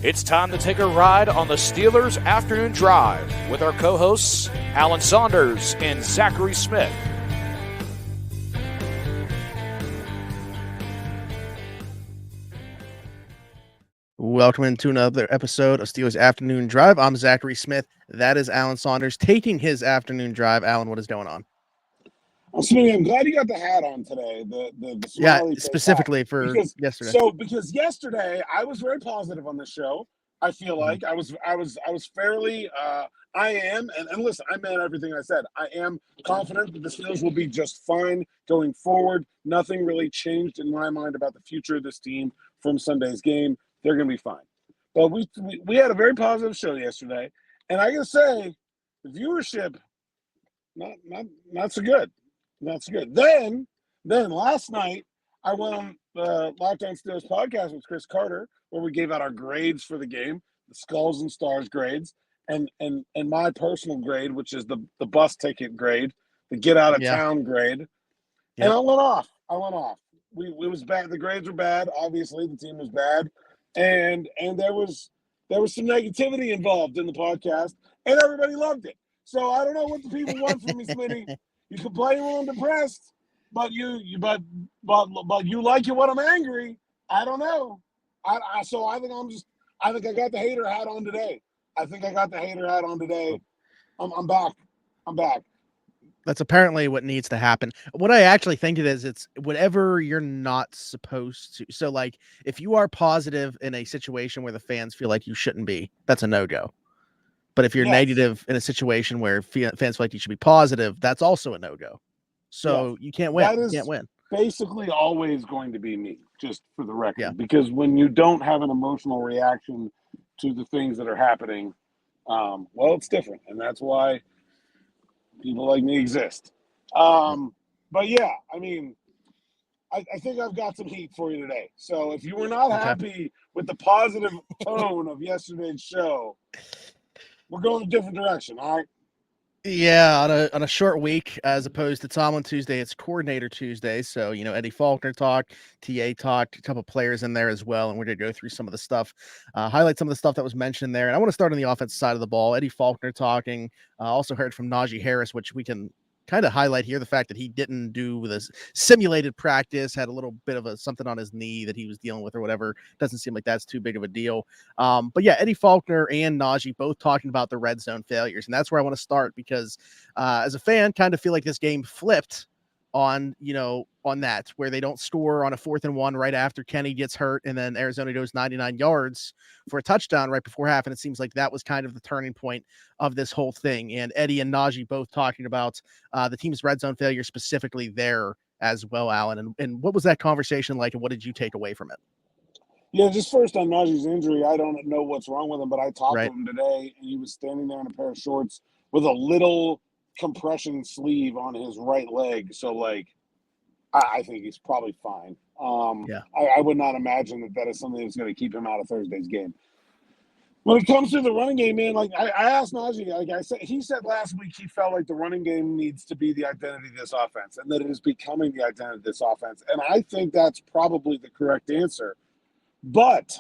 It's time to take a ride on the Steelers Afternoon Drive with our co-hosts, Alan Saunders and Zachary Smith. Welcome into another episode of Steelers Afternoon Drive. I'm Zachary Smith. That is Alan Saunders taking his afternoon drive. Alan, what is going on? Smitty, I'm glad you got the hat on today. The smiley face specifically hat. for yesterday. Because yesterday I was very positive on this show. I feel like I was fairly I am and listen, I meant everything I said. I am confident that the Steelers will be just fine going forward. Nothing really changed in my mind about the future of this team from Sunday's game. They're going to be fine. But we had a very positive show yesterday, and I got to say, the viewership not so good. That's good. Then last night I went on the Locked On Steelers podcast with Chris Carter, where we gave out our grades for the game, the Skulls and Stars grades, and my personal grade, which is the bus ticket grade, the get out of town grade. Yep. And I went off. It was bad. The grades were bad. Obviously, the team was bad, and there was some negativity involved in the podcast, and everybody loved it. So I don't know what the people want from me, Smitty. You complain when I'm depressed, but you like it when I'm angry. I don't know. So I think I got the hater hat on today. I'm back. That's apparently what needs to happen. What I actually think it is, it's whatever you're not supposed to. So like if you are positive in a situation where the fans feel like you shouldn't be, that's a no-go. But if you're negative in a situation where fans feel like you should be positive, that's also a no-go. So you can't win. You can't win. Basically always going to be me, just for the record. Because when you don't have an emotional reaction to the things that are happening, it's different. And that's why people like me exist. But yeah, I mean, I think I've got some heat for you today. So if you were not happy with the positive tone of yesterday's show, we're going a different direction, all right? Yeah, on a short week as opposed to Tomlin Tuesday, it's Coordinator Tuesday. So, Eddie Faulkner talked, TA talked, a couple players in there as well. And we're going to go through some of the stuff, highlight some of the stuff that was mentioned there. And I want to start on the offensive side of the ball. Eddie Faulkner talking, also heard from Najee Harris, which we can kind of highlight here, the fact that he didn't do this simulated practice, had a little bit of something on his knee that he was dealing with or whatever. Doesn't seem like that's too big of a deal. But yeah, Eddie Faulkner and Najee both talking about the red zone failures. And that's where I want to start because as a fan, kind of feel like this game flipped on that, where they don't score on a 4th and 1 right after Kenny gets hurt. And then Arizona goes 99 yards for a touchdown right before half. And it seems like that was kind of the turning point of this whole thing. And Eddie and Najee both talking about the team's red zone failure specifically there as well, Alan. And what was that conversation like? And what did you take away from it? Yeah, just first on Najee's injury, I don't know what's wrong with him, but I talked to him today, and he was standing there in a pair of shorts with a little compression sleeve on his right leg. So, I think he's probably fine. I would not imagine that is something that's going to keep him out of Thursday's game. When it comes to the running game, man, I asked Najee, he said last week he felt like the running game needs to be the identity of this offense and that it is becoming the identity of this offense. And I think that's probably the correct answer. But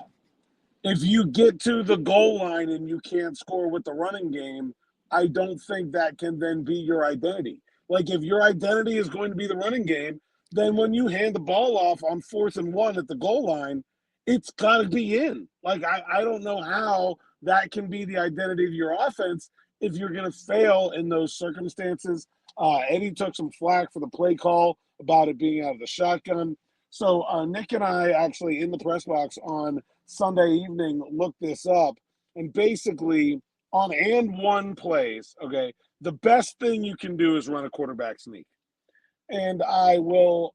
if you get to the goal line and you can't score with the running game, I don't think that can then be your identity. Like, if your identity is going to be the running game, then when you hand the ball off on 4th and 1 at the goal line, it's got to be in. Like, I don't know how that can be the identity of your offense if you're going to fail in those circumstances. Eddie took some flack for the play call about it being out of the shotgun. So Nick and I actually in the press box on Sunday evening looked this up, and basically on and one plays, okay, the best thing you can do is run a quarterback sneak. And I will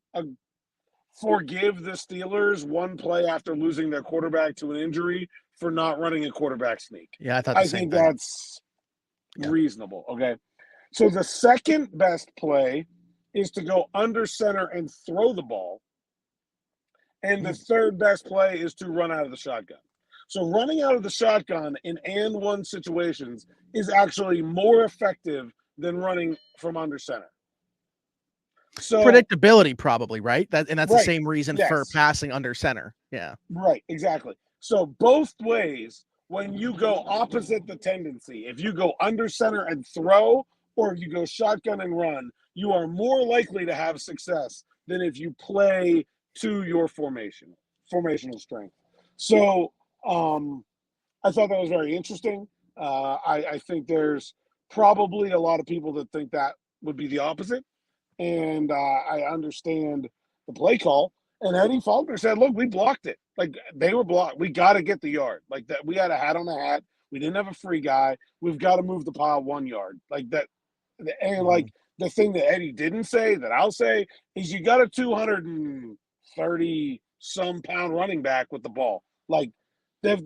forgive the Steelers one play after losing their quarterback to an injury for not running a quarterback sneak. Yeah, I think that's reasonable, okay? So the second best play is to go under center and throw the ball. And the third best play is to run out of the shotgun. So running out of the shotgun in and one situations is actually more effective than running from under center. So predictability probably, right? And that's the same reason for passing under center. Yeah. Right, exactly. So both ways, when you go opposite the tendency, if you go under center and throw, or if you go shotgun and run, you are more likely to have success than if you play to your formational strength. So I thought that was very interesting. I think there's probably a lot of people that think that would be the opposite. And I understand the play call. And Eddie Faulkner said, look, we blocked it. Like, they were blocked. We got to get the yard. Like, that. We had a hat on the hat. We didn't have a free guy. We've got to move the pile 1 yard. Like that. And, like, the thing that Eddie didn't say that I'll say is you got a 230-some pound running back with the ball. Like, you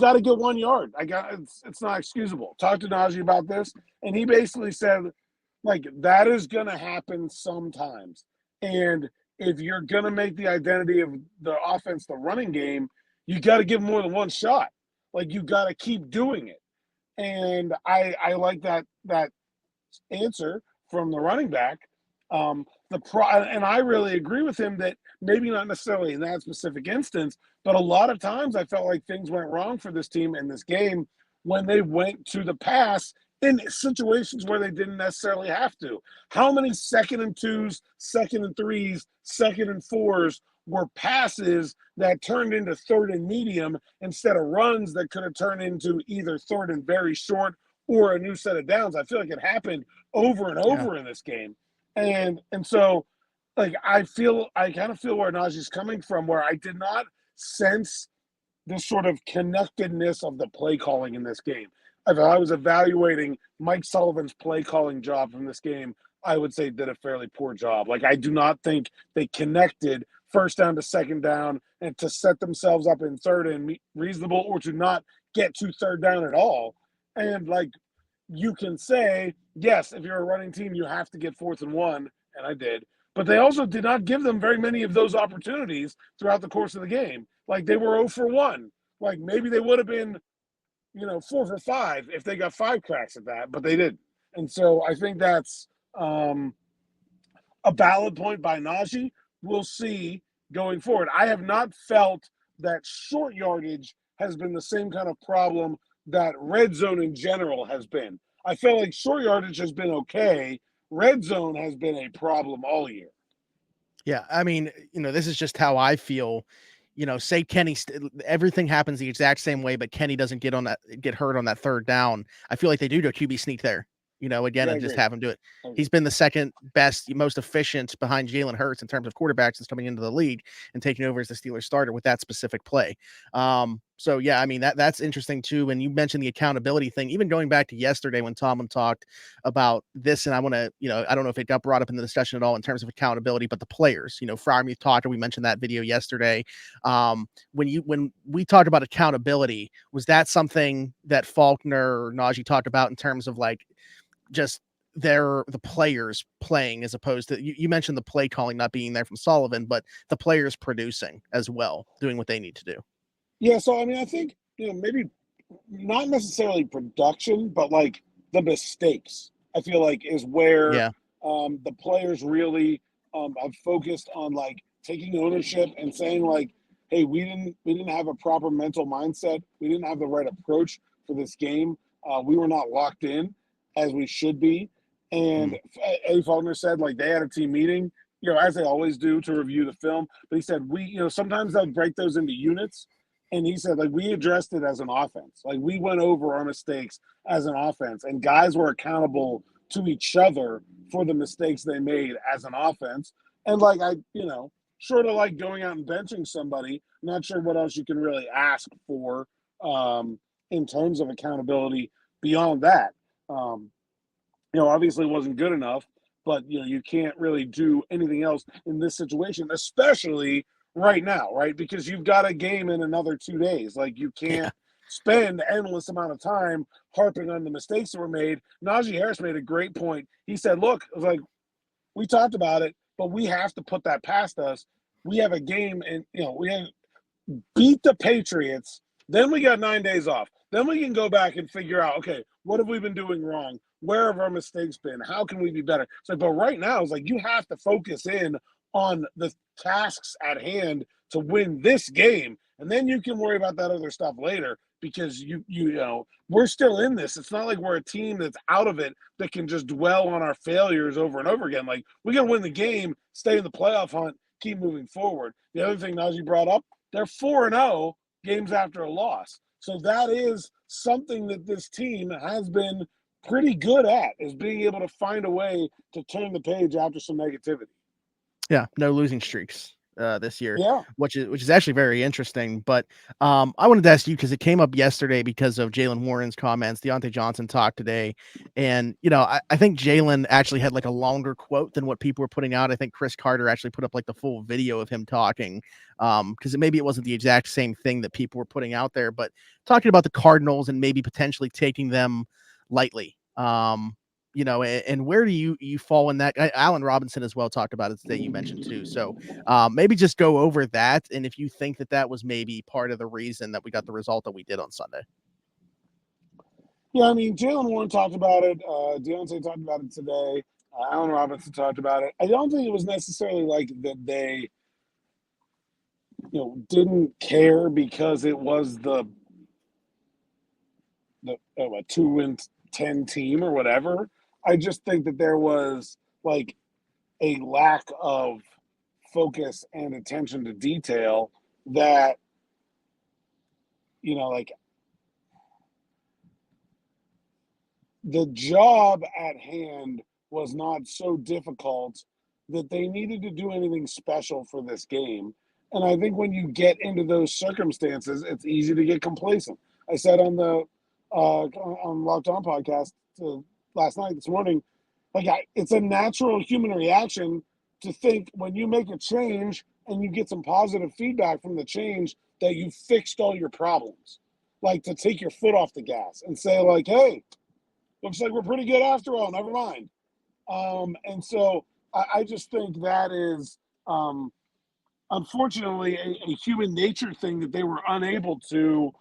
got to get 1 yard. It's not excusable. Talked to Najee about this, and he basically said, like, that is going to happen sometimes. And if you're going to make the identity of the offense the running game, you got to give more than one shot. Like, you got to keep doing it. And I like that answer from the running back. And I really agree with him that maybe not necessarily in that specific instance, but a lot of times I felt like things went wrong for this team in this game when they went to the pass in situations where they didn't necessarily have to. How many 2nd and 2s, 2nd and 3s, 2nd and 4s were passes that turned into 3rd and medium instead of runs that could have turned into either 3rd and very short or a new set of downs? I feel like it happened over and over in this game. And so, like, I kind of feel where Najee's coming from, where I did not sense this sort of connectedness of the play calling in this game. If I was evaluating Mike Sullivan's play calling job from this game, I would say did a fairly poor job. Like, I do not think they connected first down to 2nd down and to set themselves up in 3rd and reasonable, or to not get to 3rd down at all. And, like, you can say, yes, if you're a running team, you have to get 4th and 1, and I did. But they also did not give them very many of those opportunities throughout the course of the game. Like, they were 0 for 1. Like, maybe they would have been, 4 for 5 if they got 5 cracks at that, but they didn't. And so I think that's a valid point by Najee. We'll see going forward. I have not felt that short yardage has been the same kind of problem that red zone in general has been. I feel like short yardage has been okay. Red zone has been a problem all year. Yeah, I mean, this is just how I feel. Say Kenny, everything happens the exact same way, but Kenny doesn't get hurt on that 3rd down. I feel like they do a QB sneak there. Again, and just have him do it. He's been the second best, most efficient behind Jalen Hurts in terms of quarterbacks since coming into the league and taking over as the Steelers starter with that specific play. So yeah, I mean, that's interesting too. And you mentioned the accountability thing, even going back to yesterday when Tomlin talked about this, and I want to, I don't know if it got brought up in the discussion at all in terms of accountability, but the players, Freiermuth talked, and we mentioned that video yesterday. When we talked about accountability, was that something that Faulkner or Najee talked about in terms of, like, just the players playing, as opposed to, you mentioned the play calling not being there from Sullivan, but the players producing as well, doing what they need to do? Yeah, so I mean, I think, maybe not necessarily production, but like the mistakes, I feel like, is where the players really have focused on, like, taking ownership and saying, like, hey, we didn't have a proper mental mindset. We didn't have the right approach for this game. We were not locked in as we should be. And Eddie Faulkner said, like, they had a team meeting, as they always do, to review the film. But he said, sometimes they'll break those into units. And he said, like, we addressed it as an offense. Like, we went over our mistakes as an offense, and guys were accountable to each other for the mistakes they made as an offense. And, like, short of, like, going out and benching somebody, I'm not sure what else you can really ask for in terms of accountability beyond that. Obviously it wasn't good enough, but, you can't really do anything else in this situation, especially right now, right? Because you've got a game in another 2 days. Like, you can't spend an endless amount of time harping on the mistakes that were made. Najee Harris made a great point. He said, look, like, we talked about it, but we have to put that past us. We have a game, and, we have beat the Patriots. Then we got 9 days off. Then we can go back and figure out, okay, what have we been doing wrong? Where have our mistakes been? How can we be better? So, but right now, it's like you have to focus in on the tasks at hand to win this game. And then you can worry about that other stuff later because you know, we're still in this. It's not like we're a team that's out of it that can just dwell on our failures over and over again. Like, we got to win the game, stay in the playoff hunt, keep moving forward. The other thing Najee brought up, they're 4-0 games after a loss. So that is something that this team has been pretty good at, is being able to find a way to turn the page after some negativity. Yeah, no losing streaks this year, Yeah. which is actually very interesting. But I wanted to ask you, because it came up yesterday because of Jalen Warren's comments. Deontay Johnson talked today, and I think Jalen actually had like a longer quote than what people were putting out. I think Chris Carter actually put up like the full video of him talking, because maybe it wasn't the exact same thing that people were putting out there, but talking about the Cardinals and maybe potentially taking them lightly. And where do you fall in that? Allen Robinson as well talked about it today, you mentioned too. So maybe just go over that, and if you think that was maybe part of the reason that we got the result that we did on Sunday. Yeah, I mean, Jalen Warren talked about it. Deontay talked about it today. Allen Robinson talked about it. I don't think it was necessarily like that they, didn't care because it was the a 2-10 team or whatever. I just think that there was like a lack of focus and attention to detail that, like, the job at hand was not so difficult that they needed to do anything special for this game. And I think when you get into those circumstances, it's easy to get complacent. I said on the on Locked On podcast this morning, it's a natural human reaction to think when you make a change and you get some positive feedback from the change that you fixed all your problems, like to take your foot off the gas and say like, hey, looks like we're pretty good after all, never mind. And so I just think that is unfortunately a human nature thing that they were unable to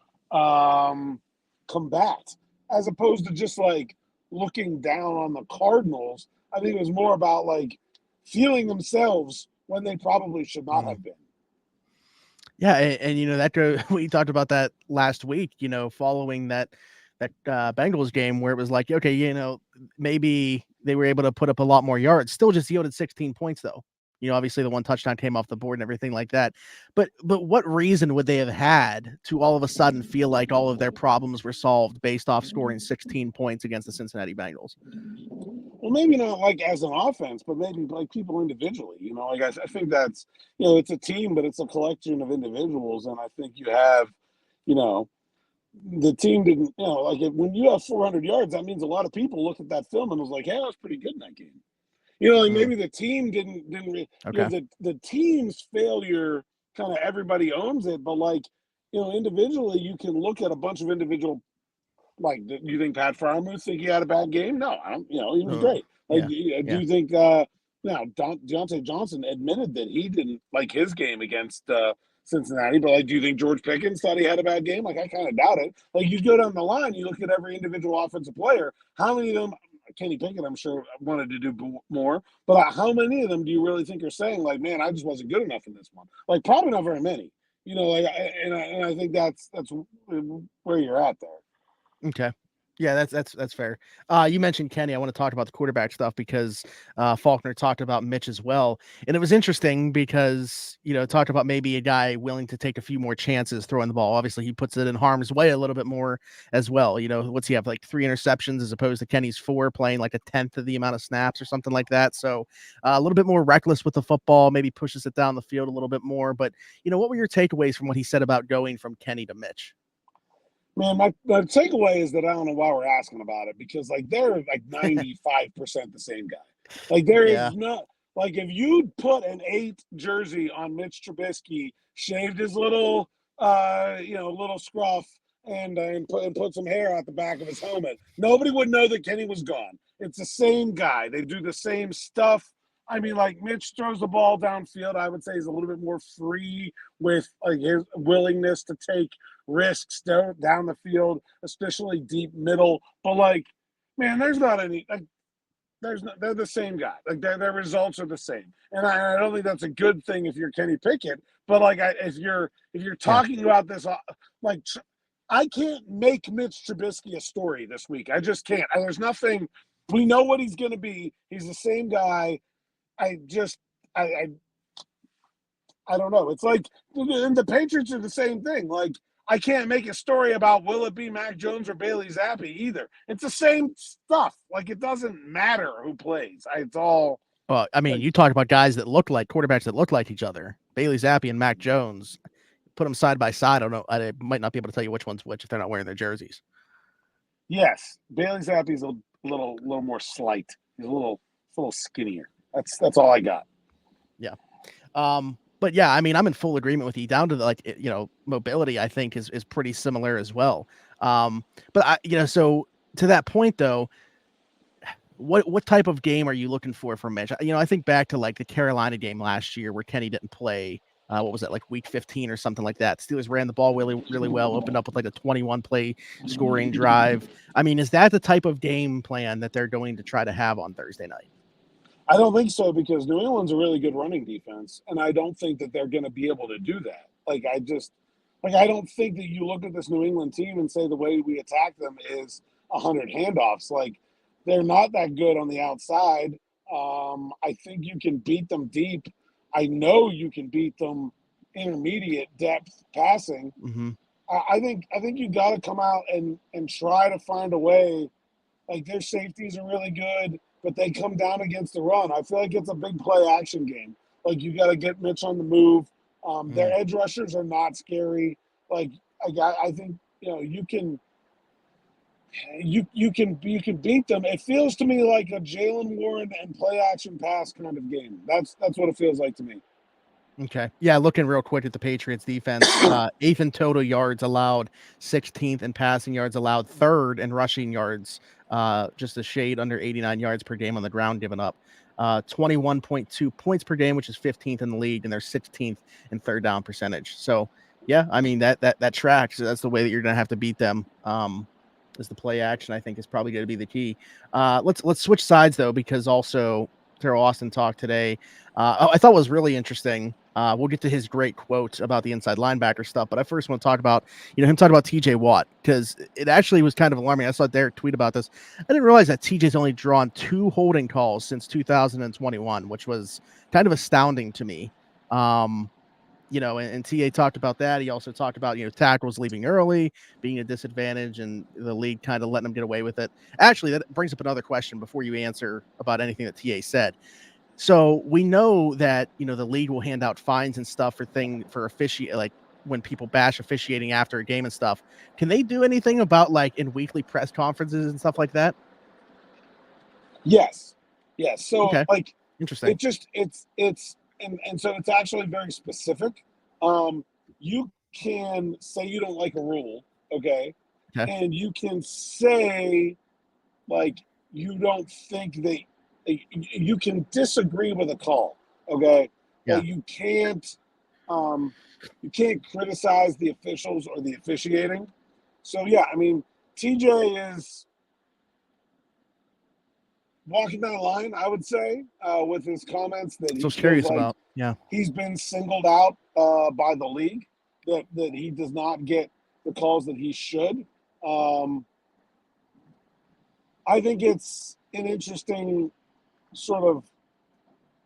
combat, as opposed to just like looking down on the Cardinals. I think it was more about like feeling themselves when they probably should not have been. Yeah, and that we talked about that last week, following that Bengals game, where it was like, okay, maybe they were able to put up a lot more yards, still just yielded 16 points though. Obviously the one touchdown came off the board and everything like that. But what reason would they have had to all of a sudden feel like all of their problems were solved based off scoring 16 points against the Cincinnati Bengals? Well, maybe not like as an offense, but maybe like people individually. I think that's, it's a team, but it's a collection of individuals. And I think you have, the team didn't, when you have 400 yards, that means a lot of people look at that film and was like, hey, that was pretty good in that game. Maybe the team didn't Okay. The team's failure, kind of everybody owns it, but like, individually, you can look at a bunch of individual. Like, do you think Pat Freiermuth think he had a bad game? No, I don't. He was great. Like, Yeah. do you think Deontay Johnson admitted that he didn't like his game against Cincinnati? But like, do you think George Pickens thought he had a bad game? Like, I kind of doubt it. Like, you go down the line, you look at every individual offensive player. How many of them? Kenny Picket, I'm sure, wanted to do more. But how many of them do you really think are saying like, man, I just wasn't good enough in this one? Like, probably not very many. And I think that's where you're at there. Okay. Yeah, that's fair. You mentioned Kenny. I want to talk about the quarterback stuff because Faulkner talked about Mitch as well. And it was interesting because, talked about maybe a guy willing to take a few more chances throwing the ball. Obviously, he puts it in harm's way a little bit more as well. What's he have, like 3 interceptions as opposed to Kenny's 4, playing like a 10th of the amount of snaps or something like that. So a little bit more reckless with the football, maybe pushes it down the field a little bit more. But, what were your takeaways from what he said about going from Kenny to Mitch? Man, my takeaway is that I don't know why we're asking about it, because like they're like 95% the same guy. Like there is not, like, if you put an 8 jersey on Mitch Trubisky, shaved his little little scruff and put some hair out the back of his helmet, nobody would know that Kenny was gone. It's the same guy. They do the same stuff. I mean, like, Mitch throws the ball downfield. I would say he's a little bit more free with like his willingness to take risks down the field, especially deep middle. But like, man, there's not any like they're the same guy. Like their results are the same, and I don't think that's a good thing if you're Kenny Pickett. But like if you're talking about this, like I can't make Mitch Trubisky a story this week. I just can't. There's nothing. We know what he's going to be. He's the same guy. I don't know. It's like, and the Patriots are the same thing. Like, I can't make a story about will it be Mac Jones or Bailey Zappi either. It's the same stuff. Like, it doesn't matter who plays. It's all. Well, I mean, you talk about guys that look like quarterbacks that look like each other. Bailey Zappi and Mac Jones. Put them side by side. I don't know. I might not be able to tell you which one's which if they're not wearing their jerseys. Yes, Bailey Zappi's a little more slight. He's a little skinnier. That's all I got. Yeah. But yeah, I mean, I'm in full agreement with you. Down to the mobility, I think is pretty similar as well. But so to that point though, what type of game are you looking for from Mitch? I think back to like the Carolina game last year where Kenny didn't play. What was that, like week 15 or something like that? Steelers ran the ball really, really well, opened up with like a 21 play scoring drive. I mean, is that the type of game plan that they're going to try to have on Thursday night? I don't think so, because New England's a really good running defense, and I don't think that they're going to be able to do that. I don't think that you look at this New England team and say the way we attack them is 100 handoffs. Like, they're not that good on the outside. I think you can beat them deep. I know you can beat them intermediate depth passing. Mm-hmm. I think you got to come out and try to find a way. Like, their safeties are really good, but they come down against the run. I feel like it's a big play action game. Like, you got to get Mitch on the move. Their edge rushers are not scary. I think you can beat them. It feels to me like a Jalen Warren and play action pass kind of game. That's what it feels like to me. Okay. Yeah, looking real quick at the Patriots defense, 8th in total yards allowed, 16th in passing yards allowed, 3rd in rushing yards, just a shade under 89 yards per game on the ground given up. 21.2 points per game, which is 15th in the league, and they're 16th in third down percentage. So, yeah, I mean, that tracks. That's the way that you're going to have to beat them. Is the play action, I think, is probably going to be the key. Let's switch sides, though, because also Teryl Austin talked today. I thought was really interesting. We'll get to his great quote about the inside linebacker stuff, but I first want to talk about, him talking about TJ Watt, because it actually was kind of alarming. I saw Derek tweet about this. I didn't realize that TJ's only drawn 2 holding calls since 2021, which was kind of astounding to me. And TA talked about that. He also talked about, tackles leaving early, being a disadvantage, and the league kind of letting them get away with it. Actually, that brings up another question before you answer about anything that TA said. So we know that, the league will hand out fines and stuff for officiating, like when people bash officiating after a game and stuff. Can they do anything about in weekly press conferences and stuff like that? Yes. So okay. Interesting. And so it's actually very specific. You can say you don't like a rule, okay? And you can say you don't think that you can disagree with a call, okay? Yeah. But you can't criticize the officials or the officiating. So yeah, I mean, TJ is walking down the line, I would say, with his comments that he's curious about. Yeah, he's been singled out by the league, that he does not get the calls that he should. I think it's an interesting sort of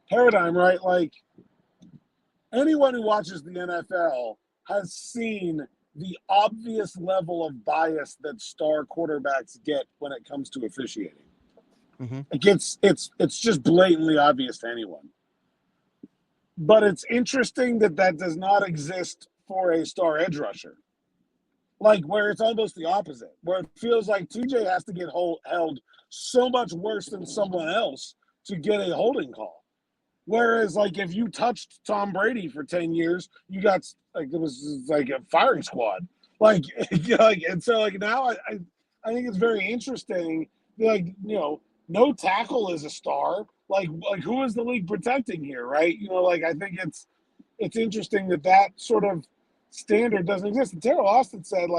paradigm, right? Like, anyone who watches the NFL has seen the obvious level of bias that star quarterbacks get when it comes to officiating. Mm-hmm. It's just blatantly obvious to anyone. But it's interesting that does not exist for a star edge rusher. Where it's almost the opposite, where it feels like TJ has to get held so much worse than someone else to get a holding call. Whereas, if you touched Tom Brady for 10 years, you got, it was like a firing squad. And so, now I think it's very interesting. No tackle is a star. Who is the league protecting here, right? I think it's interesting that sort of standard doesn't exist. And Teryl Austin said,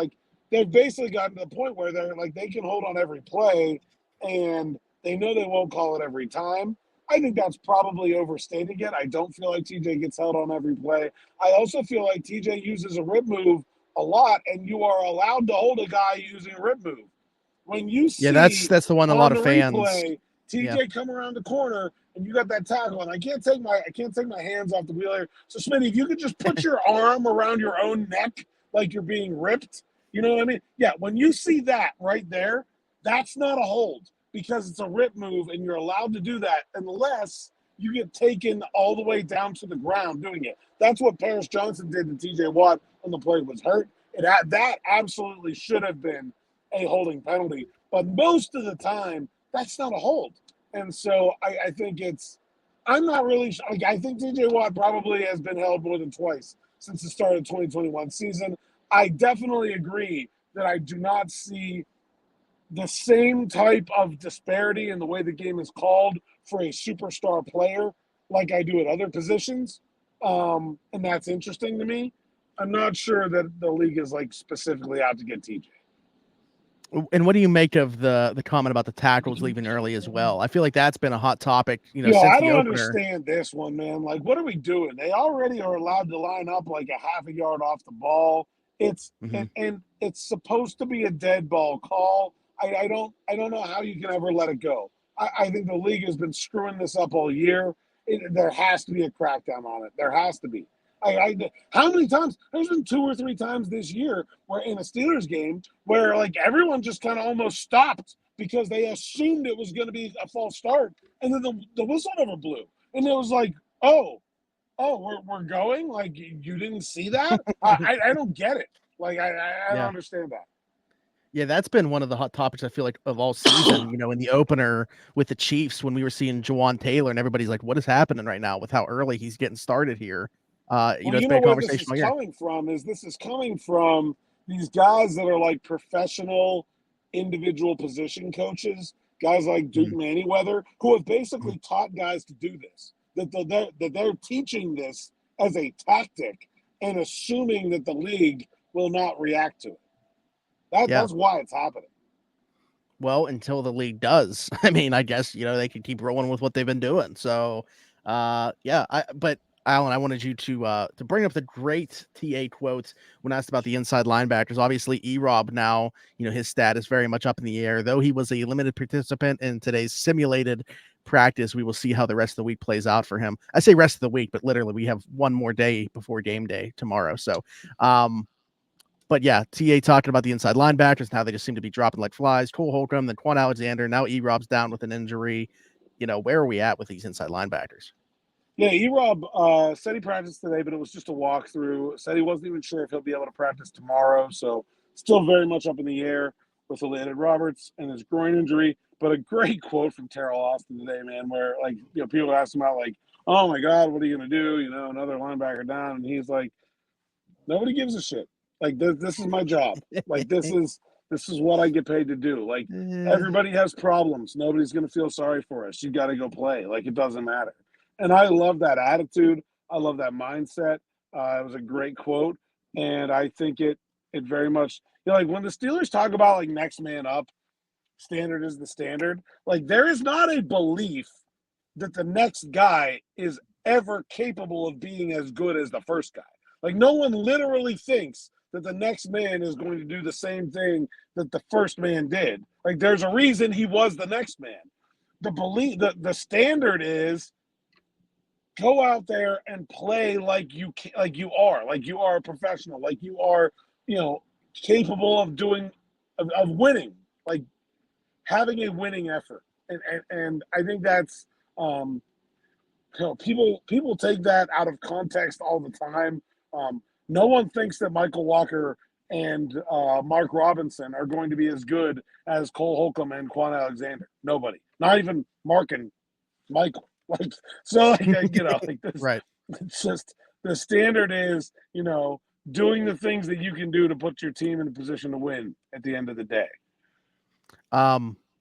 they've basically gotten to the point where they're they can hold on every play, and They know they won't call it every time. I think that's probably overstating it. I don't feel like TJ gets held on every play. I also feel like TJ uses a rip move a lot, and you are allowed to hold a guy using a rip move. When you see that's the one a lot of fans. Replay, TJ come around the corner and you got that tackle, and I can't take my hands off the wheel here. So Smitty, if you could just put your arm around your own neck like you're being ripped, you know what I mean? Yeah, when you see that right there, that's not a hold because it's a rip move, and you're allowed to do that unless you get taken all the way down to the ground doing it. That's what Paris Johnson did to TJ Watt when the play was hurt. That absolutely should have been a holding penalty, but most of the time that's not a hold. And so I think I'm not really like, I think TJ Watt probably has been held more than twice since the start of the 2021 season. I definitely agree that I do not see the same type of disparity in the way the game is called for a superstar player like I do at other positions. And that's interesting to me. I'm not sure that the league is like specifically out to get TJ. And what do you make of the comment about the tackles leaving early as well? I feel like that's been a hot topic, since I the don't opener. understand this one, man. Like, what are we doing? They already are allowed to line up like a half a yard off the ball. It's and it's supposed to be a dead ball call. I don't know how you can ever let it go. I think the league has been screwing this up all year. There has to be a crackdown on it. There has to be. How many times? There's been 2 or 3 times this year where in a Steelers game where like everyone just kind of almost stopped because they assumed it was going to be a false start, and then the whistle never blew, and it was like, oh, we're going. Like you didn't see that? I don't get it. Like I don't understand that. Yeah, that's been one of the hot topics, I feel like, of all season, in the opener with the Chiefs when we were seeing Jawan Taylor and everybody's like, what is happening right now with how early he's getting started here? It's been a where conversation this is coming from these guys that are like professional individual position coaches, guys like Duke Manyweather, who have basically taught guys to do this, that they're teaching this as a tactic and assuming that the league will not react to it. That's why it's happening. Well, until the league does. I mean, I guess, they can keep rolling with what they've been doing. So, but Alan, I wanted you to bring up the great TA quotes when asked about the inside linebackers. Obviously, E-Rob now, his stat is very much up in the air. Though he was a limited participant in today's simulated practice, we will see how the rest of the week plays out for him. I say rest of the week, but literally we have one more day before game day tomorrow. So, but yeah, TA talking about the inside linebackers and how they just seem to be dropping like flies. Cole Holcomb, then Kwon Alexander. Now E-Rob's down with an injury. Where are we at with these inside linebackers? Yeah, E-Rob said he practiced today, but it was just a walkthrough. Said he wasn't even sure if he'll be able to practice tomorrow. So still very much up in the air with Elandon Roberts and his groin injury. But a great quote from Teryl Austin today, man, where people asked him about like, oh my God, what are you gonna do? Another linebacker down, and he's like, nobody gives a shit. Like this is my job. Like this is what I get paid to do. Like everybody has problems. Nobody's gonna feel sorry for us. You got to go play. Like it doesn't matter. And I love that attitude. I love that mindset. It was a great quote, and I think it very much like when the Steelers talk about like next man up, standard is the standard. Like there is not a belief that the next guy is ever capable of being as good as the first guy. Like no one literally thinks that the next man is going to do the same thing that the first man did. Like there's a reason he was the next man. The standard is go out there and play like you are a professional, like you are, capable of doing, of winning, like having a winning effort. And I think that's, people take that out of context all the time. No one thinks that Michael Walker and Mark Robinson are going to be as good as Cole Holcomb and Kwon Alexander. Nobody, not even Mark and Michael. Like so, like this. Right. It's just the standard is, doing the things that you can do to put your team in a position to win at the end of the day.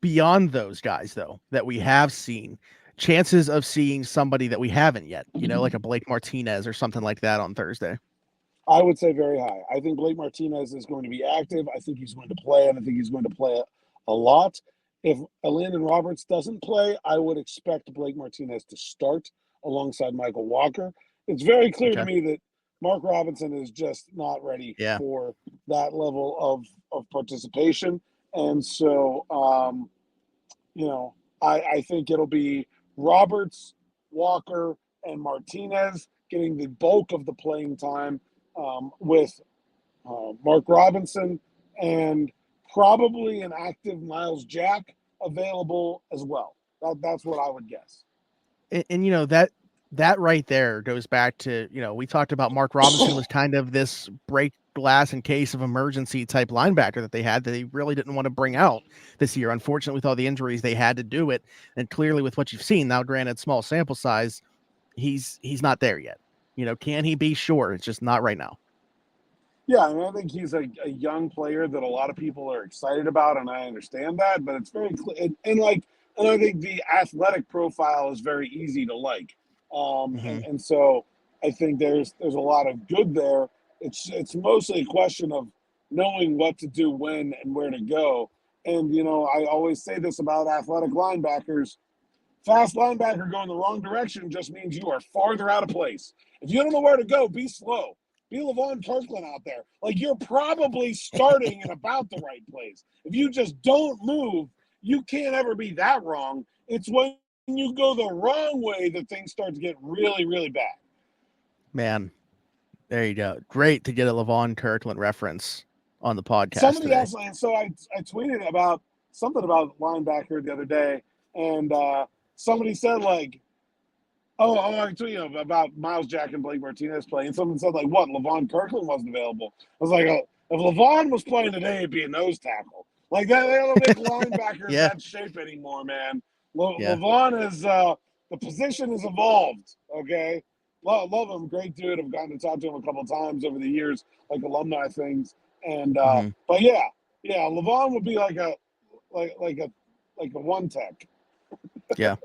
Beyond those guys, though, that we have seen, chances of seeing somebody that we haven't yet, like a Blake Martinez or something like that on Thursday. I would say very high. I think Blake Martinez is going to be active. I think he's going to play, and I think he's going to play a lot. if Elandon Roberts doesn't play, I would expect Blake Martinez to start alongside Michael Walker. It's very clear to me that Mark Robinson is just not ready for that level of participation. And so, I think it'll be Roberts, Walker, and Martinez getting the bulk of the playing time with Mark Robinson and probably an active Miles Jack available as well. That's what I would guess. And that right there goes back to, we talked about Mark Robinson was kind of this break glass in case of emergency type linebacker that they had that they really didn't want to bring out this year. Unfortunately, with all the injuries, they had to do it. And clearly with what you've seen now, granted small sample size, he's not there yet. Can he be? Sure. It's just not right now. Yeah, I think he's a young player that a lot of people are excited about, and I understand that. But it's very clear, and I think the athletic profile is very easy to like, and so I think there's a lot of good there. It's mostly a question of knowing what to do when and where to go. And I always say this about athletic linebackers: fast linebacker going the wrong direction just means you are farther out of place. If you don't know where to go, be slow. Be Levon Kirkland out there. Like, you're probably starting in about the right place. If you just don't move, you can't ever be that wrong. It's when you go the wrong way that things start to get really, really bad. Man, there you go. Great to get a Levon Kirkland reference on the podcast. Somebody else, so I tweeted about something about linebacker the other day, and somebody said, like, Oh, I tweeted about Miles Jack and Blake Martinez playing. Someone said, like, what, Levon Kirkland wasn't available? I was like, if Levon was playing today, it'd be a nose tackle. Like, they don't make linebackers that shape anymore, man. Levon is the position has evolved, okay? Love him. Great dude. I've gotten to talk to him a couple of times over the years, like alumni things. And but Levon would be like a one tech. Yeah.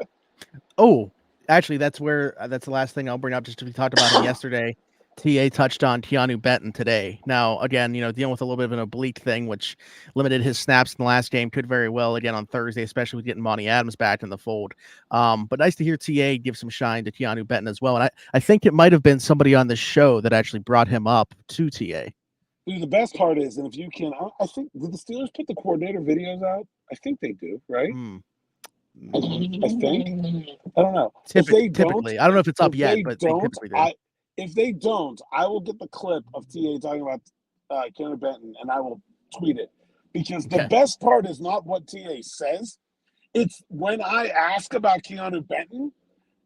Oh, actually, that's the last thing I'll bring up. Just we talked about him yesterday. TA touched on Keanu Benton today. Now, again, dealing with a little bit of an oblique thing, which limited his snaps in the last game, could very well again on Thursday, especially with getting Monty Adams back in the fold. But nice to hear TA give some shine to Keanu Benton as well. And I think it might have been somebody on the show that actually brought him up to TA. Dude, the best part is, and if you can, I think, did the Steelers put the coordinator videos out? I think they do, right? I think. I don't know. Typically, I don't know if it's up yet, but if they don't, I will get the clip of TA talking about Keanu Benton, and I will tweet it. Because the best part is not what TA says. It's when I ask about Keanu Benton,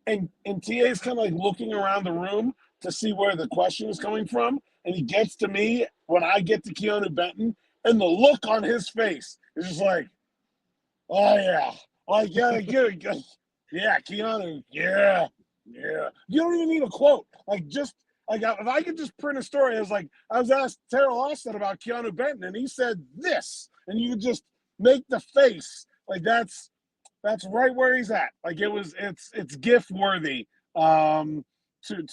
and TA is kind of like looking around the room to see where the question is coming from, and he gets to me when I get to Keanu Benton, and the look on his face is just like, oh, yeah. Like, yeah, Keanu, yeah. You don't even need a quote. Like, just like if I could just print a story, I was asked Teryl Austin about Keanu Benton, and he said this, and you could just make the face like that's right where he's at. Like it's GIF worthy, to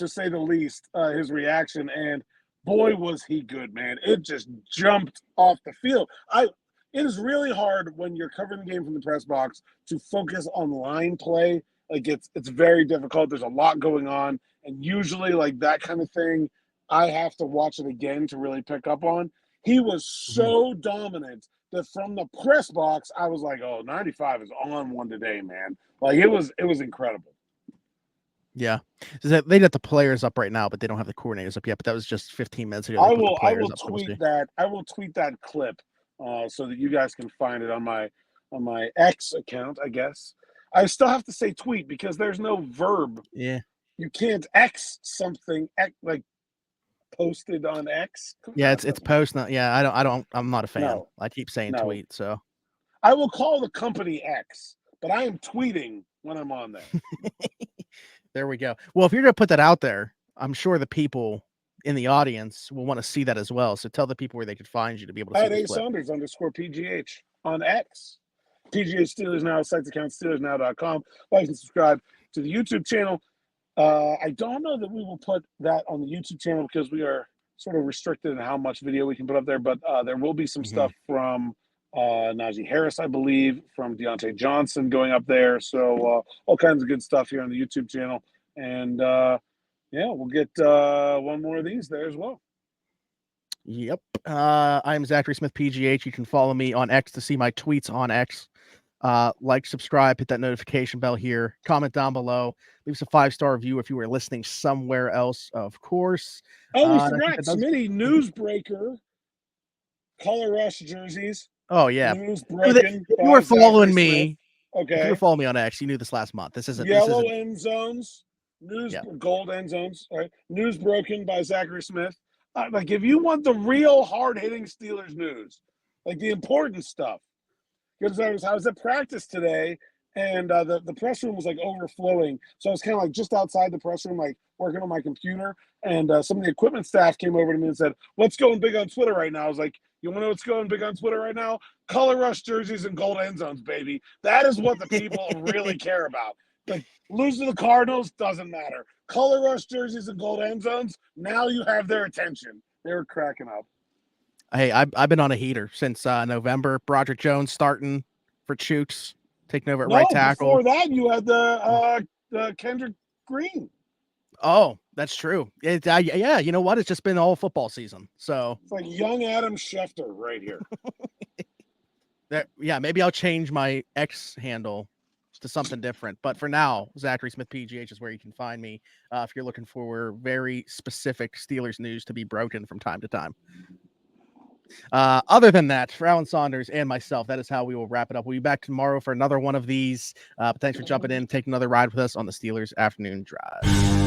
say the least. His reaction, and boy was he good, man. It just jumped off the field. It is really hard when you're covering the game from the press box to focus on line play. Like it's very difficult. There's a lot going on. And usually like that kind of thing, I have to watch it again to really pick up on. He was so dominant that from the press box, I was like, oh, 95 is on one today, man. Like it was incredible. Yeah. They got the players up right now, but they don't have the coordinators up yet. But that was just 15 minutes ago. I will tweet that. I will tweet that clip. So that you guys can find it on my X account, I guess. I still have to say tweet because there's no verb. Yeah. You can't X something like posted on X. Yeah, it's post. Not, yeah, I'm not a fan. No, I keep saying tweet. So I will call the company X, but I am tweeting when I'm on there. There we go. Well, if you're gonna put that out there, I'm sure the people in the audience will want to see that as well. So tell the people where they could find you to be able to see the clip. Saunders _PGH on X. PGH Steelers Now, sites account, SteelersNow.com. Like and subscribe to the YouTube channel. I don't know that we will put that on the YouTube channel because we are sort of restricted in how much video we can put up there, but there will be some stuff from Najee Harris, I believe, from Deontay Johnson going up there. So all kinds of good stuff here on the YouTube channel. And we'll get one more of these there as well. Yep. I'm Zachary Smith, PGH. You can follow me on X to see my tweets on X. Like, subscribe, hit that notification bell here. Comment down below. Leave us a 5-star review if you were listening somewhere else, of course. Oh, we forgot. Smitty, newsbreaker. Color rush jerseys. Oh, yeah. News broken. If you were following me, okay. If you were following me on X, you knew this last month. This isn't yellow end zones. Gold end zones. All right. News broken by Zachary Smith. Like, if you want the real hard-hitting Steelers news, like the important stuff, because I was at practice today, and the press room was like overflowing. So I was kind of like just outside the press room, like working on my computer. And some of the equipment staff came over to me and said, "What's going big on Twitter right now?" I was like, "You want to know what's going big on Twitter right now? Color rush jerseys and gold end zones, baby. That is what the people really care about. Like, losing to the Cardinals doesn't matter. Color rush jerseys and gold end zones, now you have their attention." They were cracking up. Hey, I've been on a heater since November. Broderick Jones starting for Chooks, taking over at right tackle. Before that, you had the Kendrick Green. Oh, that's true. Yeah, you know what? It's just been all football season. So it's like young Adam Schefter right here. Maybe I'll change my X handle to something different. But for now, Zachary Smith PGH is where you can find me if you're looking for very specific Steelers news to be broken from time to time. Other than that, for Alan Saunders and myself, that is how we will wrap it up. We'll be back tomorrow for another one of these. But thanks for jumping in, taking another ride with us on the Steelers Afternoon Drive.